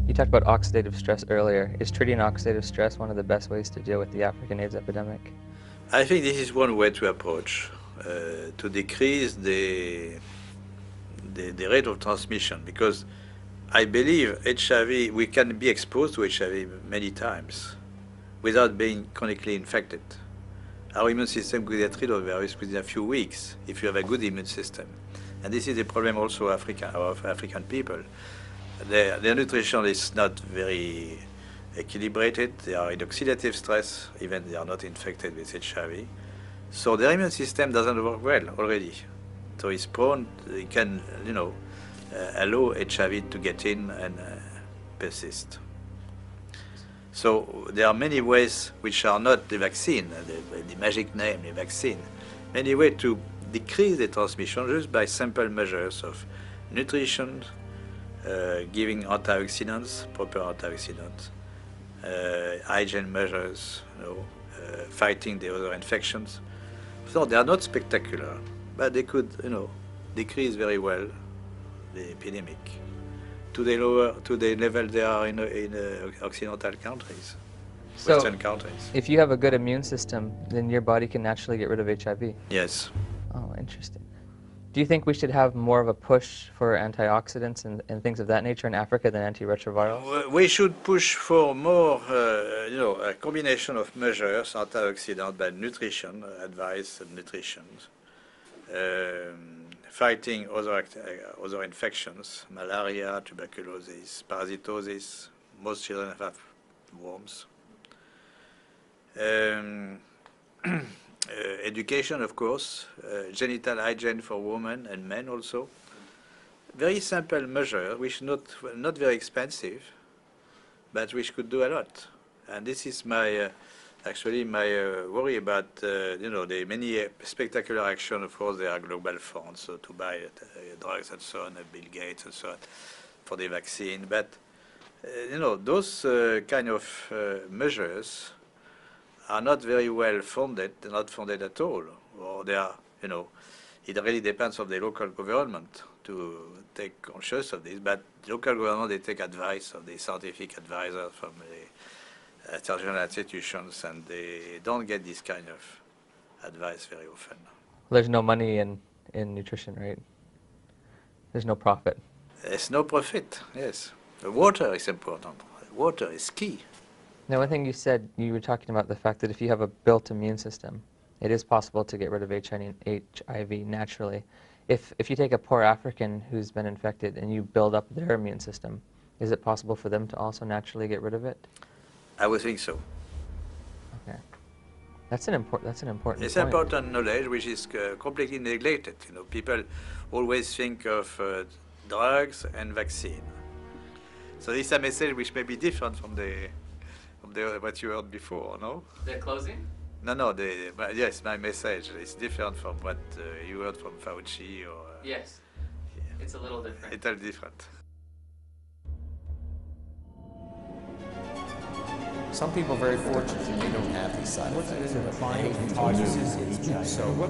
You talked about oxidative stress earlier. Is treating oxidative stress one of the best ways to deal with the African AIDS epidemic? I think this is one way to approach to decrease the rate of transmission, because I believe HIV, we can be exposed to HIV many times without being chronically infected. Our immune system could get rid of the virus within a few weeks if you have a good immune system. And this is the problem also of African people. Their nutrition is not very equilibrated. They are in oxidative stress, even they are not infected with HIV. So their immune system doesn't work well already. So it's prone, it can, allow HIV to get in and persist. So there are many ways which are not the vaccine, the magic name, the vaccine. Many ways to decrease the transmission just by simple measures of nutrition, giving antioxidants, proper antioxidants, hygiene measures, fighting the other infections. So they are not spectacular, but they could, decrease very well the epidemic to the level they are in Occidental countries, Western countries. If you have a good immune system, then your body can naturally get rid of HIV. Yes. Oh, interesting. Do you think we should have more of a push for antioxidants and things of that nature in Africa than antiretrovirals? We should push for more, a combination of measures, antioxidant, but nutrition, advice and nutrition, fighting other infections, malaria, tuberculosis, parasitosis. Most children have worms. Education, of course, genital hygiene for women and men also. Very simple measure, which not very expensive, but which could do a lot. And this is my actually my worry about the many spectacular action. Of course, there are global funds to buy drugs and so on, Bill Gates and so on, for the vaccine. But those kind of measures are not very well funded. They're not funded at all, or they are, it really depends on the local government to take conscious of this. But the local government, they take advice of the scientific advisors from the international institutions, and they don't get this kind of advice very often. There's no money in nutrition, right? There's no profit. There's no profit, yes. The water is important. Water is key. Now, one thing you said, you were talking about the fact that if you have a built immune system, it is possible to get rid of HIV naturally. If you take a poor African who's been infected and you build up their immune system, is it possible for them to also naturally get rid of it? I would think so. Okay, that's an important. It's point. important knowledge which is completely neglected. People always think of drugs and vaccine. So this is a message which may be different from what you heard before, no? The closing? No. Yes, my message is different from what you heard from Fauci or. Yes. Yeah. It's a little different. It's a little different. Some people are very fortunate that they don't have these side effects. So what